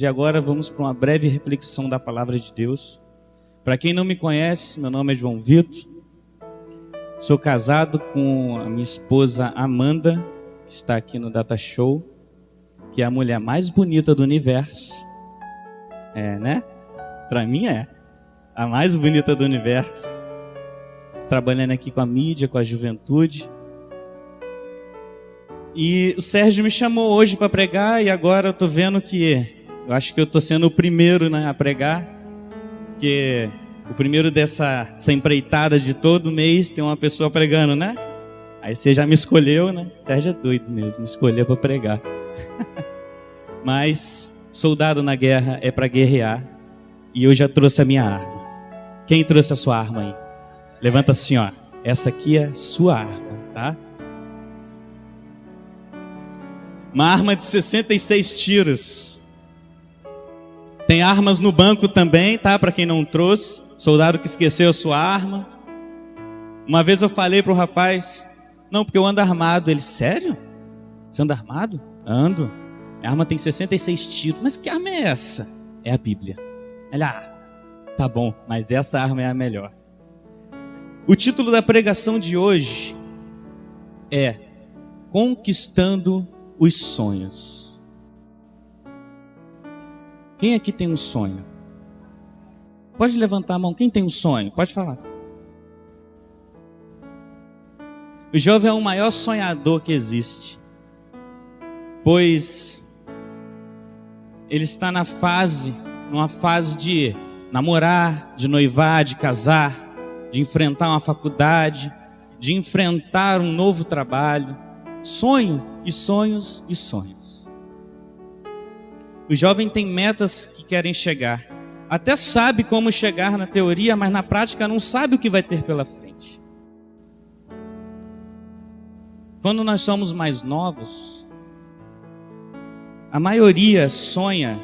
E agora vamos para uma breve reflexão da palavra de Deus. Para quem não me conhece, meu nome é João Vitor. Sou casado com a minha esposa Amanda, que está aqui no Data Show, que é a mulher mais bonita do universo. Né? Para mim é a mais bonita do universo. Trabalhando aqui com a mídia, com a juventude. E o Sérgio me chamou hoje para pregar e agora eu estou vendo que eu acho que eu estou sendo o primeiro, né, a pregar, porque o primeiro dessa empreitada de todo mês tem uma pessoa pregando, né? Aí você já me escolheu, né? Sérgio é doido mesmo, me escolheu para pregar. Mas soldado na guerra é para guerrear e eu já trouxe a minha arma. Quem trouxe a sua arma aí? Levanta assim, ó. Essa aqui é a sua arma, tá? Uma arma de 66 tiros. Tem armas no banco também, tá? Para quem não trouxe. Soldado que esqueceu a sua arma. Uma vez eu falei pro rapaz, não, porque eu ando armado. Ele, sério? Você anda armado? Ando. Minha arma tem 66 tiros. Mas que arma é essa? É a Bíblia. Ele, tá bom, mas essa arma é a melhor. O título da pregação de hoje é Conquistando os Sonhos. Quem aqui tem um sonho? Pode levantar a mão. Quem tem um sonho? Pode falar. O jovem é o maior sonhador que existe, pois ele está numa fase de namorar, de noivar, de casar, de enfrentar uma faculdade, de enfrentar um novo trabalho. Sonho e sonhos e sonhos. O jovem tem metas que querem chegar. Até sabe como chegar na teoria, mas na prática não sabe o que vai ter pela frente. Quando nós somos mais novos, a maioria sonha.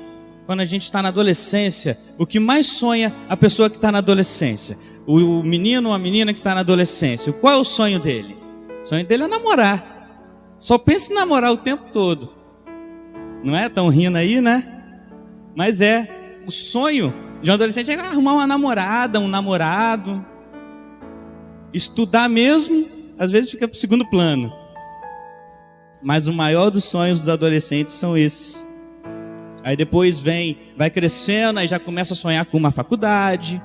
Quando a gente está na adolescência, o que mais sonha a pessoa que está na adolescência? O menino ou a menina que está na adolescência. Qual é o sonho dele? O sonho dele é namorar. Só pensa em namorar o tempo todo. Não é? Estão rindo aí, né? Mas o sonho de um adolescente é arrumar uma namorada, um namorado. Estudar mesmo, às vezes fica para o segundo plano. Mas o maior dos sonhos dos adolescentes são esses. Aí depois vai crescendo, aí já começa a sonhar com uma faculdade.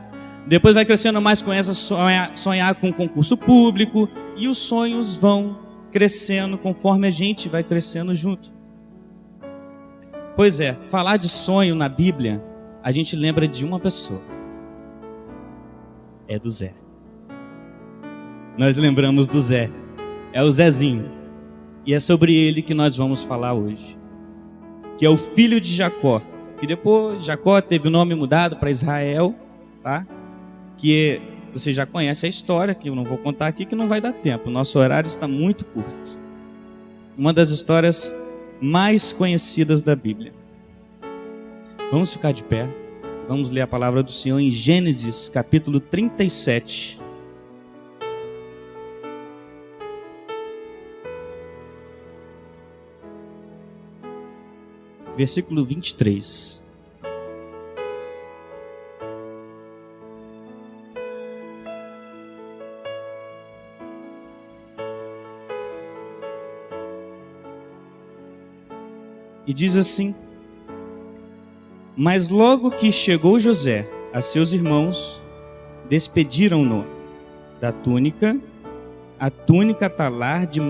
Depois vai crescendo mais, começa a sonhar com um concurso público. E os sonhos vão crescendo conforme a gente vai crescendo junto. Pois falar de sonho na Bíblia, a gente lembra de uma pessoa. É do Zé. Nós lembramos do Zé. É o Zezinho. E é sobre ele que nós vamos falar hoje. Que é o filho de Jacó. Que depois Jacó teve o nome mudado para Israel, tá? Que você já conhece a história, que eu não vou contar aqui, que não vai dar tempo. O nosso horário está muito curto. Uma das histórias mais conhecidas da Bíblia. Vamos ficar de pé. Vamos ler a palavra do Senhor em Gênesis, capítulo 37. Versículo 23. E diz assim: mas logo que chegou José a seus irmãos, despediram-no da túnica, a túnica talar de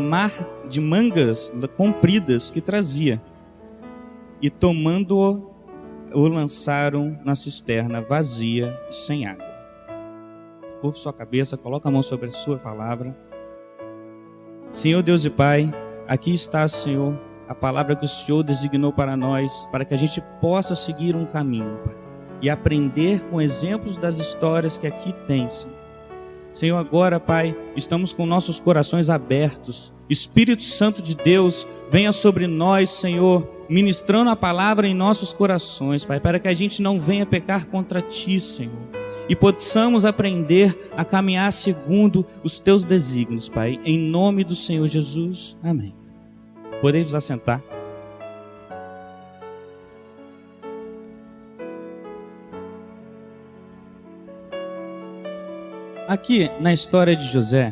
mangas compridas que trazia, e tomando-o, o lançaram na cisterna vazia e sem água. Curva sua cabeça, coloca a mão sobre a sua palavra. Senhor Deus e Pai, aqui está, Senhor, a palavra que o Senhor designou para nós, para que a gente possa seguir um caminho, Pai, e aprender com exemplos das histórias que aqui tem, Senhor. Senhor, agora, Pai, estamos com nossos corações abertos. Espírito Santo de Deus, venha sobre nós, Senhor, ministrando a palavra em nossos corações, Pai, para que a gente não venha pecar contra Ti, Senhor, e possamos aprender a caminhar segundo os Teus desígnios, Pai, em nome do Senhor Jesus. Amém. Podemos assentar. Aqui na história de José,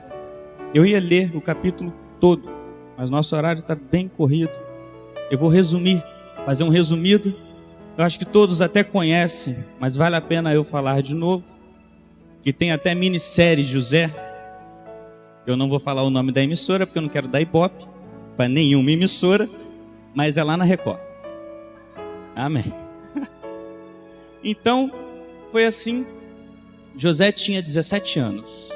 eu ia ler o capítulo todo, mas nosso horário está bem corrido. Eu vou resumir, fazer um resumido. Eu acho que todos até conhecem, mas vale a pena eu falar de novo. Que tem até minissérie José. Eu não vou falar o nome da emissora, porque eu não quero dar ibope para nenhuma emissora, mas é lá na Record. Amém. Então, foi assim. José tinha 17 anos.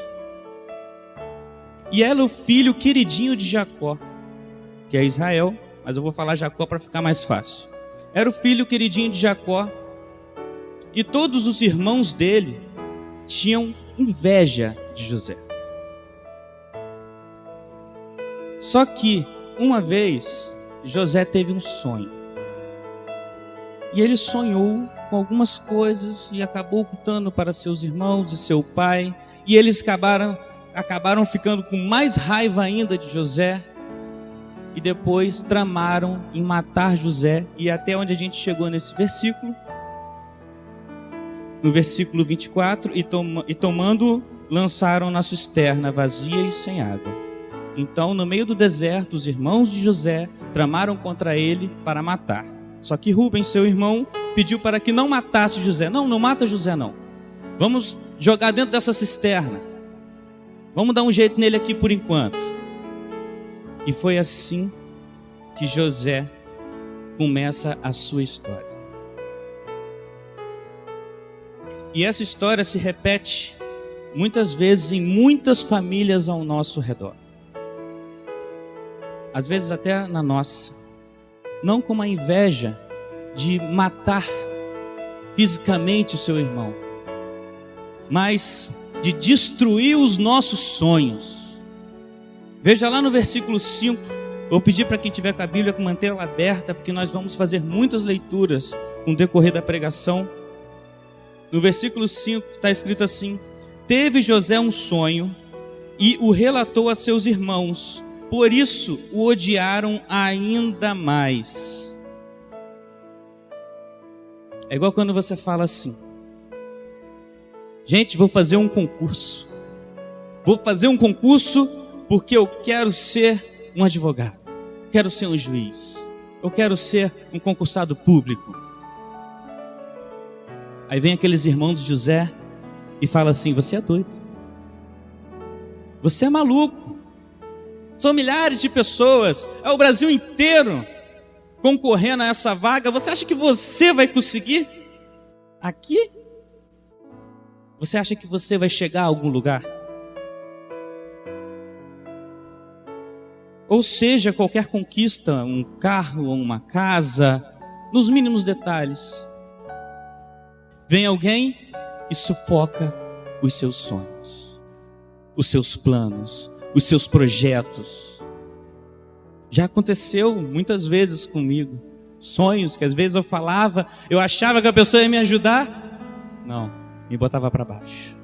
E era o filho queridinho de Jacó, que é Israel, mas eu vou falar Jacó para ficar mais fácil. Era o filho queridinho de Jacó. E todos os irmãos dele tinham inveja de José. Só que, uma vez, José teve um sonho. E ele sonhou com algumas coisas e acabou contando para seus irmãos e seu pai. E eles acabaram ficando com mais raiva ainda de José. E depois tramaram em matar José. E até onde a gente chegou nesse versículo. No versículo 24. E tomando, lançaram na cisterna vazia e sem água. Então, no meio do deserto, os irmãos de José tramaram contra ele para matar. Só que Rubem, seu irmão, pediu para que não matasse José. Não mata José não. Vamos jogar dentro dessa cisterna. Vamos dar um jeito nele aqui por enquanto. E foi assim que José começa a sua história. E essa história se repete muitas vezes em muitas famílias ao nosso redor. Às vezes até na nossa. Não com a inveja de matar fisicamente o seu irmão, mas de destruir os nossos sonhos. Veja lá no versículo 5. Vou pedir para quem tiver com a Bíblia que manter ela aberta, porque nós vamos fazer muitas leituras no decorrer da pregação. No versículo 5 está escrito assim: teve José um sonho e o relatou a seus irmãos. Por isso o odiaram ainda mais. É igual quando você fala assim: gente, vou fazer um concurso. Vou fazer um concurso porque eu quero ser um advogado. Quero ser um juiz. Eu quero ser um concursado público. Aí vem aqueles irmãos de José e fala assim: você é doido. Você é maluco. São milhares de pessoas, é o Brasil inteiro concorrendo a essa vaga. Você acha que você vai conseguir aqui? Você acha que você vai chegar a algum lugar? Ou seja, qualquer conquista, um carro, uma casa, nos mínimos detalhes. Vem alguém e sufoca os seus sonhos, os seus planos, os seus projetos. Já aconteceu muitas vezes comigo. Sonhos que às vezes eu falava, eu achava que a pessoa ia me ajudar. Não, me botava para baixo.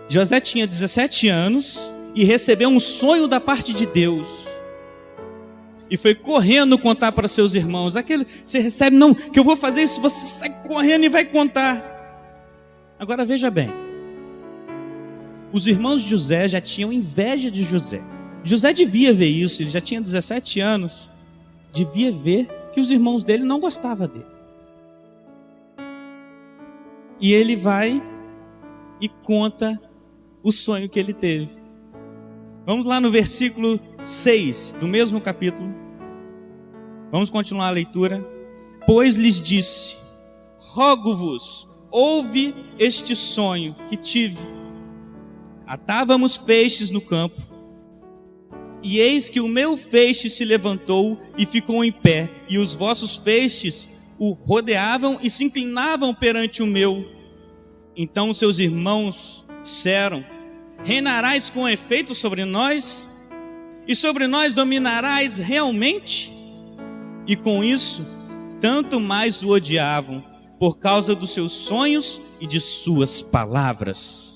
José tinha 17 anos e recebeu um sonho da parte de Deus. E foi correndo contar para seus irmãos. Aquele, você recebe, não, que eu vou fazer isso, você sai correndo e vai contar. Agora veja bem. Os irmãos de José já tinham inveja de José. José devia ver isso, ele já tinha 17 anos. Devia ver que os irmãos dele não gostavam dele. E ele vai e conta o sonho que ele teve. Vamos lá no versículo 6 do mesmo capítulo. Vamos continuar a leitura. Pois lhes disse: rogo-vos, ouve este sonho que tive. Atávamos feixes no campo, e eis que o meu feixe se levantou e ficou em pé, e os vossos feixes o rodeavam e se inclinavam perante o meu. Então seus irmãos disseram: reinarás com efeito sobre nós? E sobre nós dominarás realmente? E com isso, tanto mais o odiavam, por causa dos seus sonhos e de suas palavras.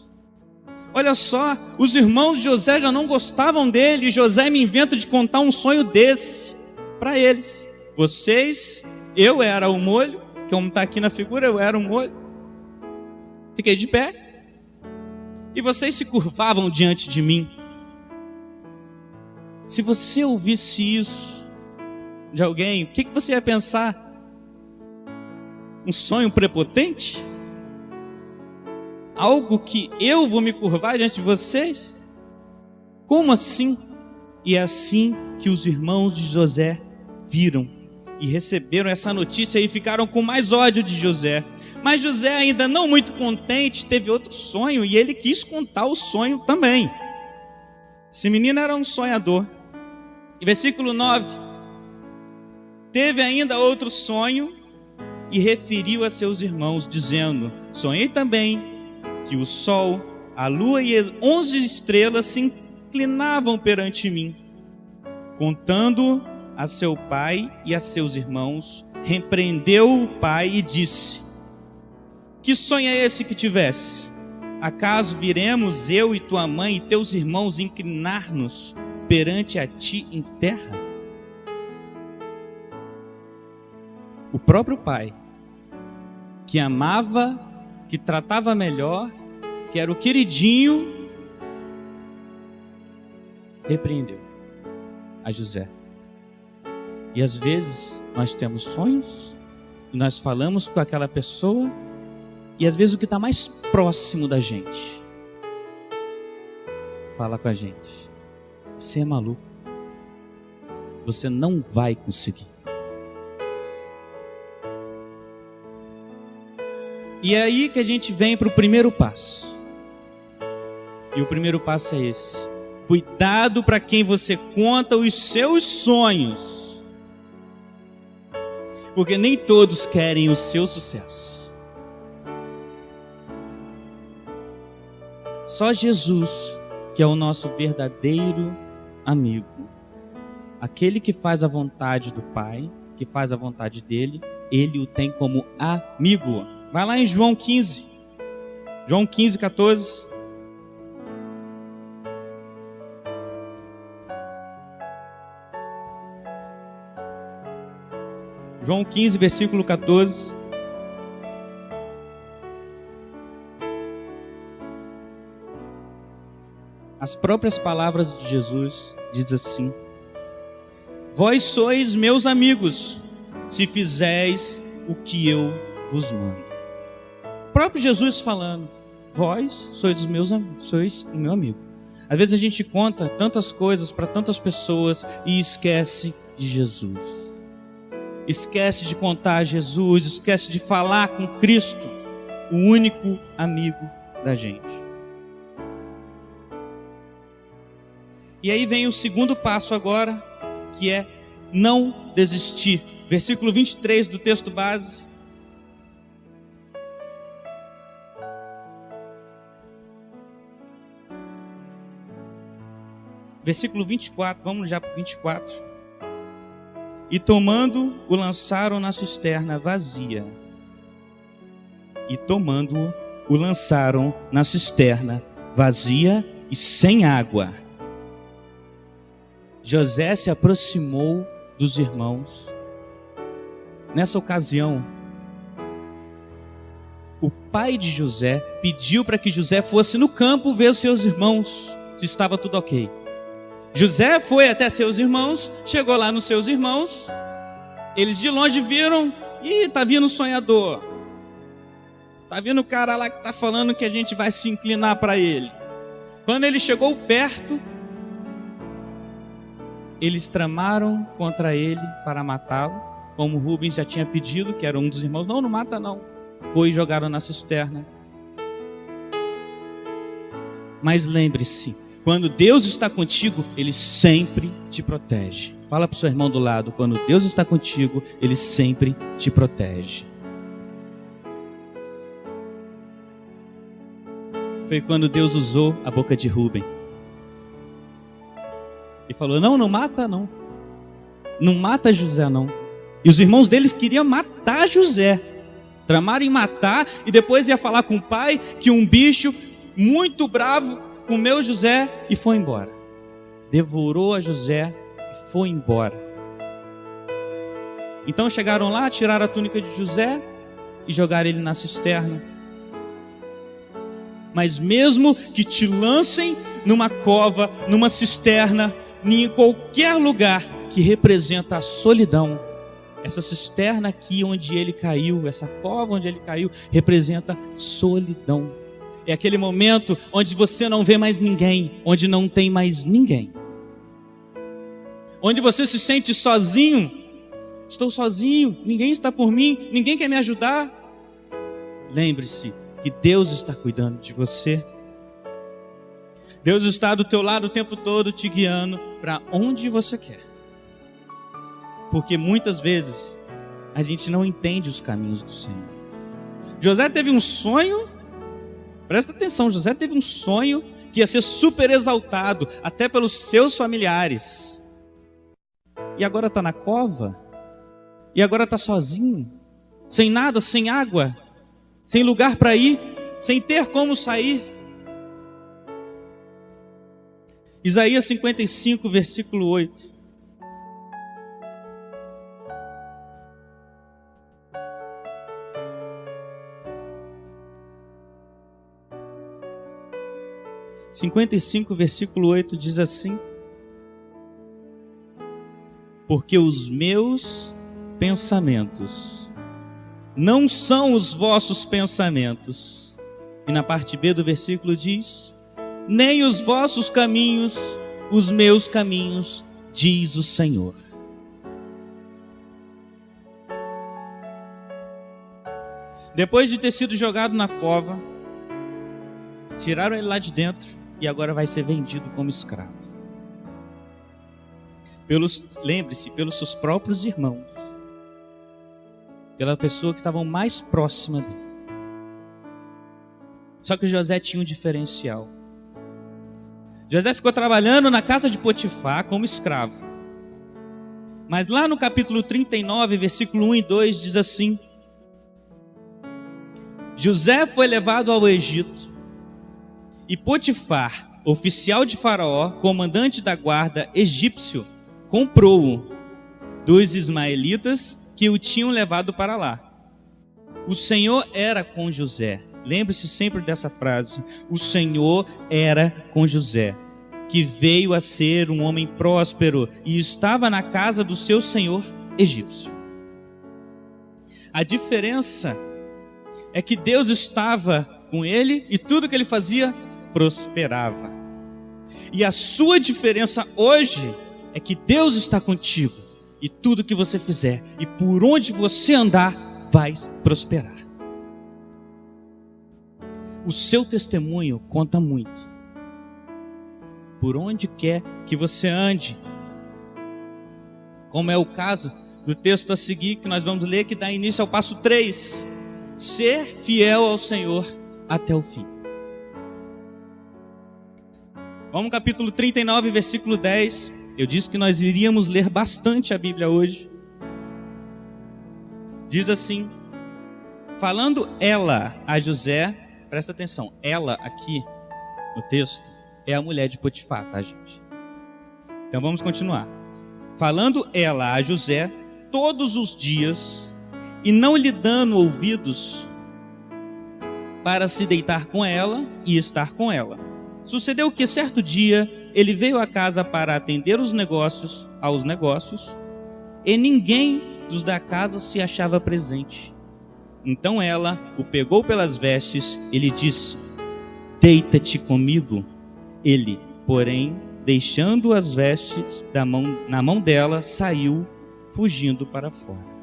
Olha só, os irmãos de José já não gostavam dele, e José me inventa de contar um sonho desse para eles. Vocês, eu era o molho, como está aqui na figura, eu era o molho. Fiquei de pé. E vocês se curvavam diante de mim. Se você ouvisse isso de alguém, o que você ia pensar? Um sonho prepotente? Algo que eu vou me curvar diante de vocês? Como assim? E é assim que os irmãos de José viram e receberam essa notícia e ficaram com mais ódio de José. Mas José, ainda não muito contente, teve outro sonho e ele quis contar o sonho também. Esse menino era um sonhador. E versículo 9: teve ainda outro sonho e referiu a seus irmãos, dizendo: sonhei também que o sol, a lua e as 11 estrelas se inclinavam perante mim. Contando a seu pai e a seus irmãos, repreendeu o pai e disse: que sonho é esse que tivesse? Acaso viremos eu e tua mãe e teus irmãos inclinar-nos perante a ti em terra? O próprio pai, que amava, que tratava melhor, que era o queridinho, repreendeu a José. E às vezes nós temos sonhos, e nós falamos com aquela pessoa, e às vezes o que está mais próximo da gente fala com a gente: você é maluco, você não vai conseguir. E é aí que a gente vem para o primeiro passo. E o primeiro passo é esse: cuidado para quem você conta os seus sonhos, porque nem todos querem o seu sucesso. Só Jesus, que é o nosso verdadeiro amigo, aquele que faz a vontade do Pai, que faz a vontade dele, ele o tem como amigo. Vai lá em João 15, João 15, 14. João 15, versículo 14. As próprias palavras de Jesus diz assim: vós sois meus amigos, se fizeis o que eu vos mando. O próprio Jesus falando: vós sois os meus amigos, sois o meu amigo. Às vezes a gente conta tantas coisas para tantas pessoas e esquece de Jesus. Esquece de contar a Jesus, esquece de falar com Cristo, o único amigo da gente. E aí vem o segundo passo agora, que é não desistir. Versículo 23 do texto base. Versículo 24, vamos já para o 24. E tomando, o lançaram na cisterna vazia. E tomando, o lançaram na cisterna vazia e sem água. José se aproximou dos irmãos. Nessa ocasião, o pai de José pediu para que José fosse no campo ver os seus irmãos, se estava tudo ok. José foi até seus irmãos, chegou lá nos seus irmãos, eles de longe viram: ih, tá vindo o sonhador, tá vindo o cara lá que tá falando que a gente vai se inclinar para ele. Quando ele chegou perto, eles tramaram contra ele para matá-lo, como Rubens já tinha pedido, que era um dos irmãos. Não mata não. Foi e jogaram na cisterna. Mas lembre-se, quando Deus está contigo, Ele sempre te protege. Fala para o seu irmão do lado: quando Deus está contigo, Ele sempre te protege. Foi quando Deus usou a boca de Rubem e falou: não mata não. Não mata José não. E os irmãos deles queriam matar José. Tramaram em matar e depois ia falar com o pai que um bicho muito bravo comeu José e foi embora. Devorou a José e foi embora. Então chegaram lá, tiraram a túnica de José e jogaram ele na cisterna. Mas mesmo que te lancem numa cova, numa cisterna, em qualquer lugar que representa a solidão, essa cisterna aqui onde ele caiu, essa cova onde ele caiu, representa solidão. É aquele momento onde você não vê mais ninguém, onde não tem mais ninguém. Onde você se sente sozinho. Estou sozinho, ninguém está por mim, ninguém quer me ajudar. Lembre-se que Deus está cuidando de você. Deus está do teu lado o tempo todo te guiando para onde você quer. Porque muitas vezes a gente não entende os caminhos do Senhor. José teve um sonho, presta atenção, José teve um sonho que ia ser super exaltado até pelos seus familiares. E agora está na cova, e agora está sozinho, sem nada, sem água, sem lugar para ir, sem ter como sair. Isaías 55, versículo 8. Versículo 8 diz assim: porque os meus pensamentos não são os vossos pensamentos. E na parte B do versículo diz: nem os vossos caminhos, os meus caminhos, diz o Senhor. Depois de ter sido jogado na cova, tiraram ele lá de dentro e agora vai ser vendido como escravo. Lembre-se, pelos seus próprios irmãos, pela pessoa que estava mais próxima dele. Só que José tinha um diferencial. José ficou trabalhando na casa de Potifar como escravo. Mas lá no capítulo 39, versículo 1 e 2, diz assim: José foi levado ao Egito, e Potifar, oficial de Faraó, comandante da guarda egípcio, comprou-o dos ismaelitas que o tinham levado para lá. O Senhor era com José. Lembre-se sempre dessa frase. O Senhor era com José, que veio a ser um homem próspero e estava na casa do seu senhor egípcio. A diferença é que Deus estava com ele e tudo que ele fazia prosperava. E a sua diferença hoje é que Deus está contigo e tudo que você fizer e por onde você andar vai prosperar. O seu testemunho conta muito. Por onde quer que você ande. Como é o caso do texto a seguir que nós vamos ler, que dá início ao passo 3. Ser fiel ao Senhor até o fim. Vamos ao capítulo 39, versículo 10. Eu disse que nós iríamos ler bastante a Bíblia hoje. Diz assim: falando ela a José, presta atenção, ela aqui no texto é a mulher de Potifar, tá, gente? Então vamos continuar. Falando ela a José todos os dias, e não lhe dando ouvidos para se deitar com ela e estar com ela. Sucedeu que certo dia ele veio à casa para atender aos negócios, e ninguém dos da casa se achava presente. Então ela o pegou pelas vestes e lhe disse: deita-te comigo. Ele, porém, deixando as vestes na mão dela, saiu, fugindo para fora.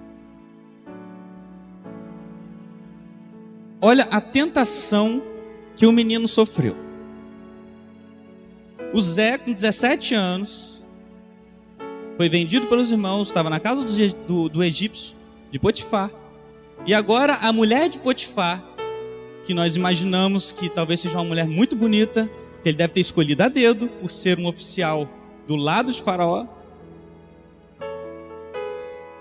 Olha a tentação que o menino sofreu. O Zé, com 17 anos, foi vendido pelos irmãos, estava na casa do egípcio, de Potifar. E agora a mulher de Potifar, que nós imaginamos que talvez seja uma mulher muito bonita, que ele deve ter escolhido a dedo, por ser um oficial do lado de Faraó.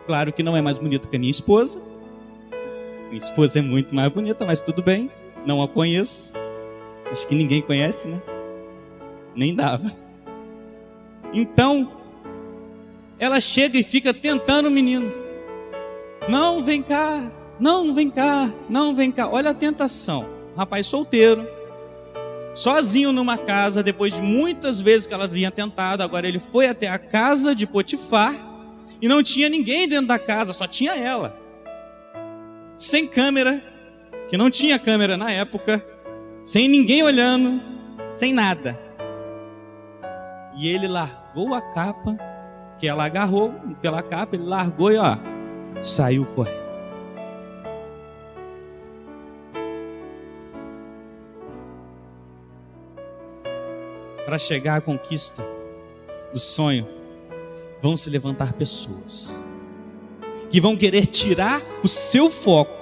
Claro que não é mais bonita que a minha esposa. Minha esposa é muito mais bonita, mas tudo bem, não a conheço. Acho que ninguém conhece, né? Nem dava. Então, ela chega e fica tentando o menino. Não, vem cá. Não, vem cá. Não, vem cá. Olha a tentação. Rapaz solteiro, sozinho numa casa, depois de muitas vezes que ela vinha tentado. Agora ele foi até a casa de Potifar e não tinha ninguém dentro da casa, só tinha ela. Sem câmera, que não tinha câmera na época, sem ninguém olhando, sem nada. E ele largou a capa, que ela agarrou pela capa, ele largou e saiu correndo. Para chegar à conquista do sonho, vão se levantar pessoas que vão querer tirar o seu foco,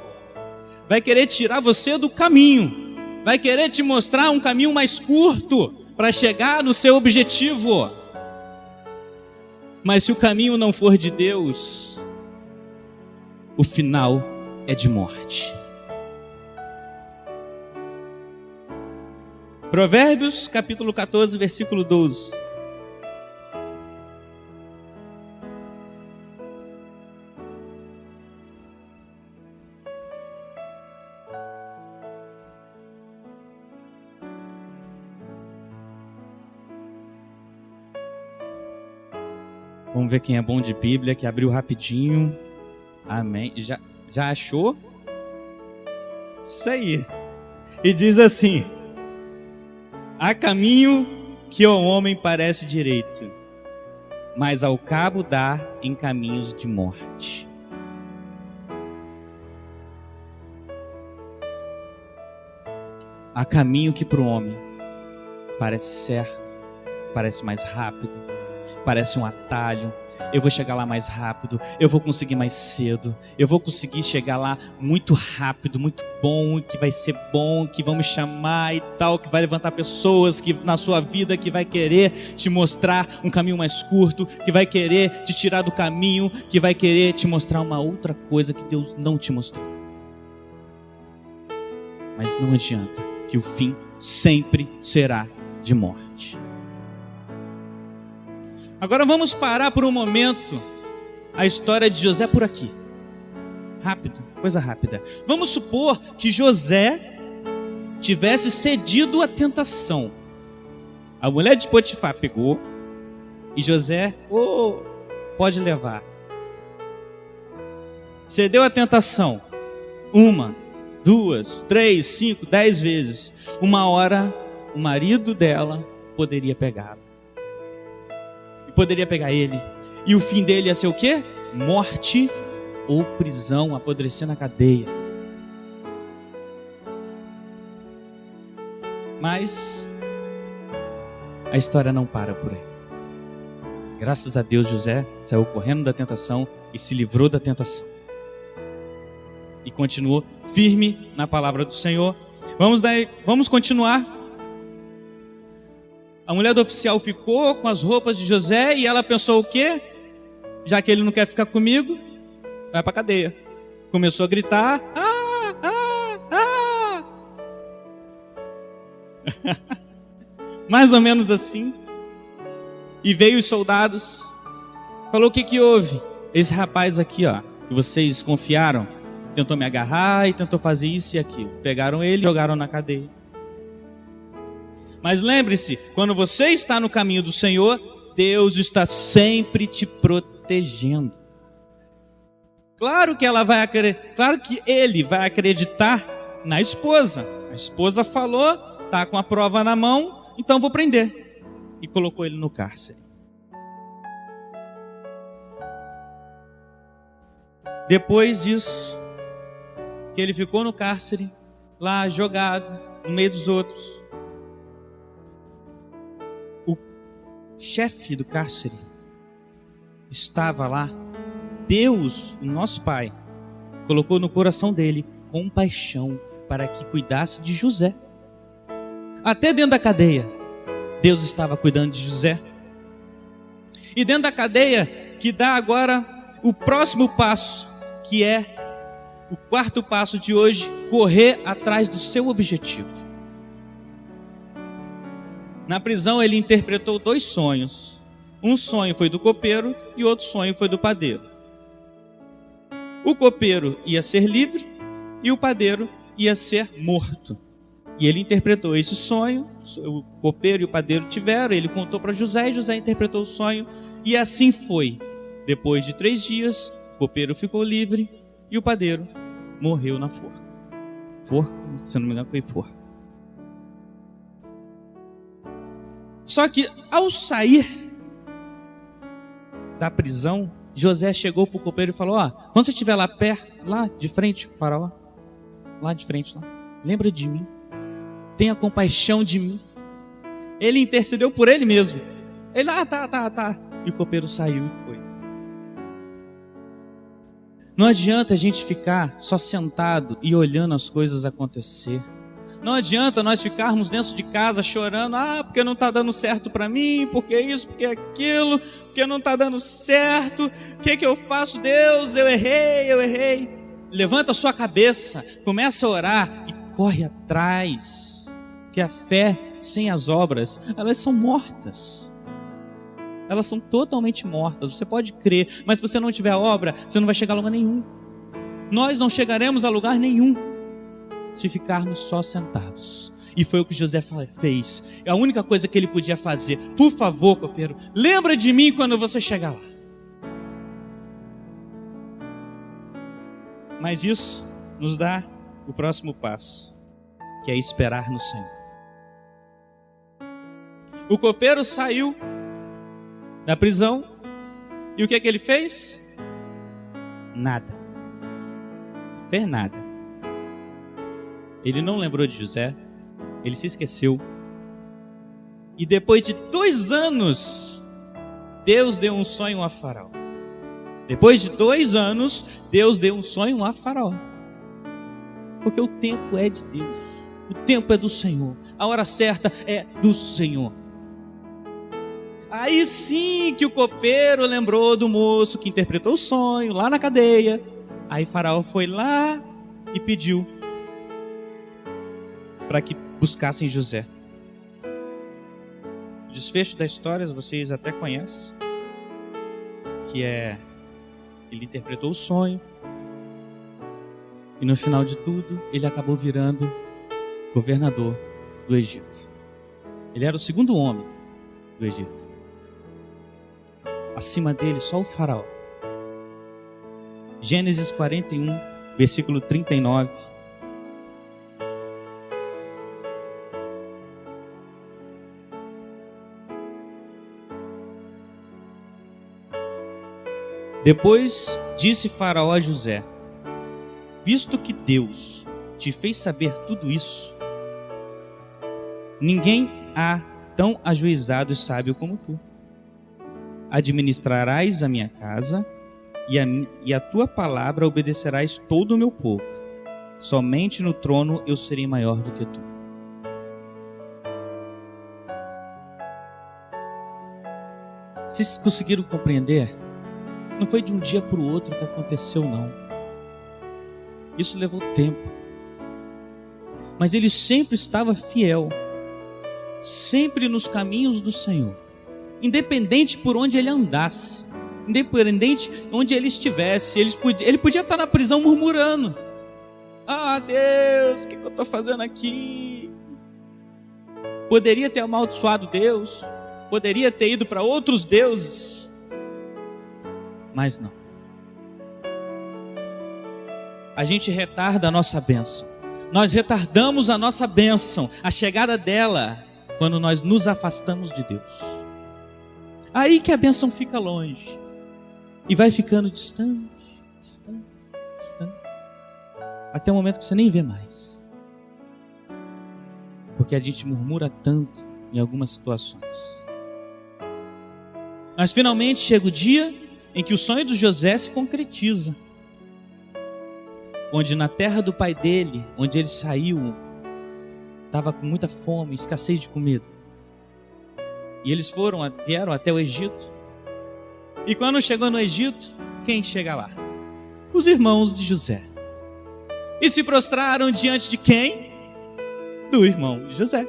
vai querer tirar você do caminho, vai querer te mostrar um caminho mais curto para chegar no seu objetivo. Mas se o caminho não for de Deus, o final é de morte. Provérbios capítulo 14, versículo 12. Vamos ver quem é bom de Bíblia, que abriu rapidinho. Amém. Já achou? Isso aí. E diz assim: há caminho que ao homem parece direito, mas ao cabo dá em caminhos de morte. Há caminho que para o homem parece certo, parece mais rápido, parece um atalho. Eu vou chegar lá mais rápido, eu vou conseguir mais cedo, eu vou conseguir chegar lá muito rápido, muito bom, que vai ser bom, que vão me chamar e tal, que vai levantar pessoas que na sua vida, que vai querer te mostrar um caminho mais curto, que vai querer te tirar do caminho, que vai querer te mostrar uma outra coisa que Deus não te mostrou. Mas não adianta, que o fim sempre será de morte. Agora vamos parar por um momento a história de José por aqui. Rápido, coisa rápida. Vamos supor que José tivesse cedido à tentação. A mulher de Potifar pegou e José, pode levar. Cedeu à tentação. 1, 2, 3, 5, 10 vezes. Uma hora o marido dela poderia pegá-la. Poderia pegar ele, e o fim dele ia ser o quê? Morte ou prisão, apodrecer na cadeia. Mas a história não para por aí. Graças a Deus, José saiu correndo da tentação e se livrou da tentação. E continuou firme na palavra do Senhor. Vamos continuar. A mulher do oficial ficou com as roupas de José e ela pensou o quê? Já que ele não quer ficar comigo, vai para a cadeia. Começou a gritar. Mais ou menos assim. E veio os soldados. Falou: o que houve? Esse rapaz aqui, que vocês confiaram, tentou me agarrar e tentou fazer isso e aquilo. Pegaram ele e jogaram na cadeia. Mas lembre-se, quando você está no caminho do Senhor, Deus está sempre te protegendo. Claro que ele vai acreditar na esposa. A esposa falou, tá com a prova na mão, então vou prender. E colocou ele no cárcere. Depois disso, que ele ficou no cárcere, lá jogado, no meio dos outros, chefe do cárcere estava lá. Deus, o nosso Pai, colocou no coração dele compaixão para que cuidasse de José. Até dentro da cadeia, Deus estava cuidando de José. E dentro da cadeia, que dá agora o próximo passo, que é o quarto passo de hoje: correr atrás do seu objetivo. Na prisão ele interpretou 2 sonhos. Um sonho foi do copeiro e outro sonho foi do padeiro. O copeiro ia ser livre e o padeiro ia ser morto. E ele interpretou esse sonho, o copeiro e o padeiro tiveram, ele contou para José, e José interpretou o sonho, e assim foi. Depois de 3 dias, o copeiro ficou livre, e o padeiro morreu na forca. Forca, se não me engano, foi forca. Só que, ao sair da prisão, José chegou para o copeiro e falou: quando você estiver lá perto, lá de frente com o faraó, lá de frente, lá, lembra de mim, tenha compaixão de mim. Ele intercedeu por ele mesmo. Ele, tá. E o copeiro saiu e foi. Não adianta a gente ficar só sentado e olhando as coisas acontecer. Não adianta nós ficarmos dentro de casa chorando, porque não está dando certo para mim, porque isso, porque aquilo, porque não está dando certo, o que eu faço, Deus, eu errei. Levanta a sua cabeça, começa a orar e corre atrás, porque a fé sem as obras, elas são mortas. Elas são totalmente mortas. Você pode crer, mas se você não tiver obra, você não vai chegar a lugar nenhum. Nós não chegaremos a lugar nenhum se ficarmos só sentados. E foi o que José fez. É a única coisa que ele podia fazer. Por favor, copeiro, lembra de mim quando você chegar lá. Mas isso nos dá o próximo passo, que é esperar no Senhor. O copeiro saiu da prisão, e o que é que ele fez? Nada. Fez nada. Ele não lembrou de José, ele se esqueceu. E depois de 2 anos, Deus deu um sonho a Faraó. Depois de 2 anos, Deus deu um sonho a Faraó. Porque o tempo é de Deus, o tempo é do Senhor, a hora certa é do Senhor. Aí sim que o copeiro lembrou do moço que interpretou o sonho lá na cadeia. Aí Faraó foi lá e pediu para que buscassem José. O desfecho da história vocês até conhecem, que é: ele interpretou o sonho, e no final de tudo ele acabou virando governador do Egito. Ele era o 2º homem do Egito. Acima dele só o faraó. Gênesis 41, versículo 39. Depois disse Faraó a José: visto que Deus te fez saber tudo isso, ninguém há tão ajuizado e sábio como tu. Administrarás a minha casa, e a tua palavra obedecerás todo o meu povo. Somente no trono eu serei maior do que tu. Vocês conseguiram compreender? Não foi de um dia para o outro que aconteceu, não. Isso levou tempo. Mas ele sempre estava fiel, sempre nos caminhos do Senhor. Independente por onde ele andasse, independente onde ele estivesse, ele podia estar na prisão murmurando: Deus, o que eu estou fazendo aqui? Poderia ter amaldiçoado Deus, poderia ter ido para outros deuses, mas não. A gente retarda a nossa bênção. Nós retardamos a nossa bênção, a chegada dela, quando nós nos afastamos de Deus. Aí que a bênção fica longe e vai ficando distante, até o momento que você nem vê mais, porque a gente murmura tanto em algumas situações. Mas finalmente chega o dia em que o sonho de José se concretiza, onde na terra do pai dele, onde ele saiu, estava com muita fome, escassez de comida. E eles vieram até o Egito. E quando chegou no Egito, quem chega lá? Os irmãos de José. E se prostraram diante de quem? Do irmão de José.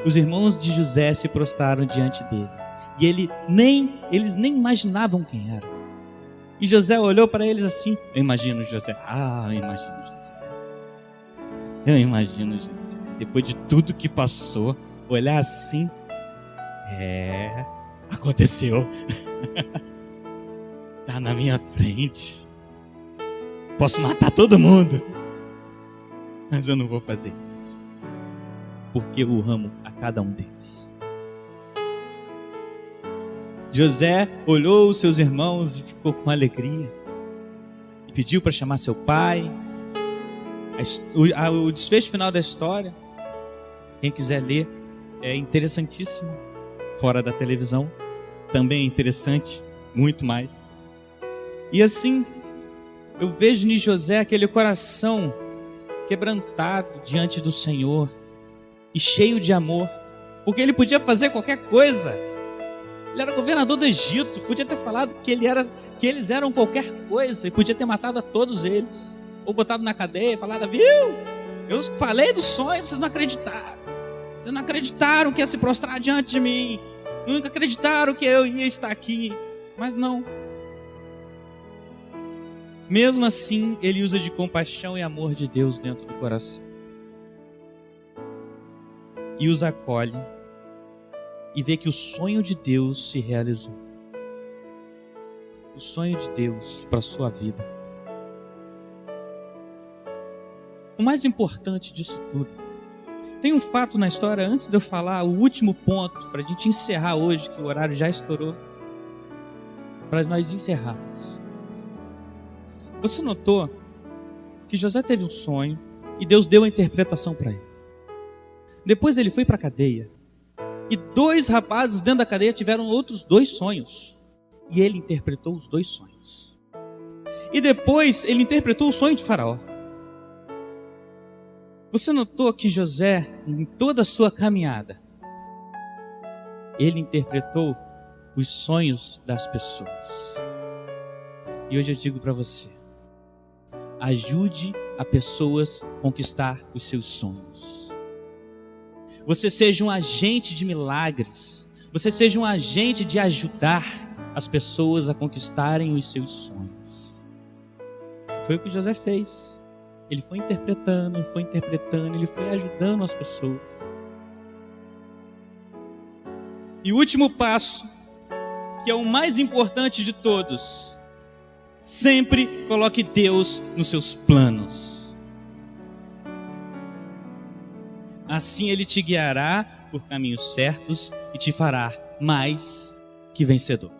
Os irmãos de José se prostraram diante dele. E eles nem imaginavam quem era. E José olhou para eles assim: eu imagino José. Eu imagino José, depois de tudo que passou, olhar assim, aconteceu. Tá na minha frente. Posso matar todo mundo, mas eu não vou fazer isso, porque eu amo a cada um deles. José olhou os seus irmãos e ficou com alegria. E pediu para chamar seu pai. O desfecho final da história, quem quiser ler, é interessantíssimo. Fora da televisão, também é interessante, muito mais. E assim, eu vejo em José aquele coração quebrantado diante do Senhor e cheio de amor, porque ele podia fazer qualquer coisa. Ele era governador do Egito, podia ter falado que eles eram qualquer coisa e podia ter matado a todos eles, ou botado na cadeia e falado: viu, eu falei do sonho, vocês não acreditaram que ia se prostrar diante de mim, nunca acreditaram que eu ia estar aqui. Mas não, mesmo assim ele usa de compaixão e amor de Deus dentro do coração e os acolhe e vê que o sonho de Deus se realizou. O sonho de Deus para a sua vida. O mais importante disso tudo, tem um fato na história, antes de eu falar o último ponto, para a gente encerrar hoje, que o horário já estourou, para nós encerrarmos. Você notou que José teve um sonho e Deus deu a interpretação para ele. Depois ele foi para a cadeia. E 2 rapazes dentro da cadeia tiveram outros 2 sonhos. E ele interpretou os 2 sonhos. E depois ele interpretou o sonho de Faraó. Você notou que José, em toda a sua caminhada, ele interpretou os sonhos das pessoas. E hoje eu digo para você: ajude a pessoas a conquistar os seus sonhos. Você seja um agente de milagres. Você seja um agente de ajudar as pessoas a conquistarem os seus sonhos. Foi o que José fez. Ele foi interpretando, ele foi ajudando as pessoas. E o último passo, que é o mais importante de todos: sempre coloque Deus nos seus planos. Assim Ele te guiará por caminhos certos e te fará mais que vencedor.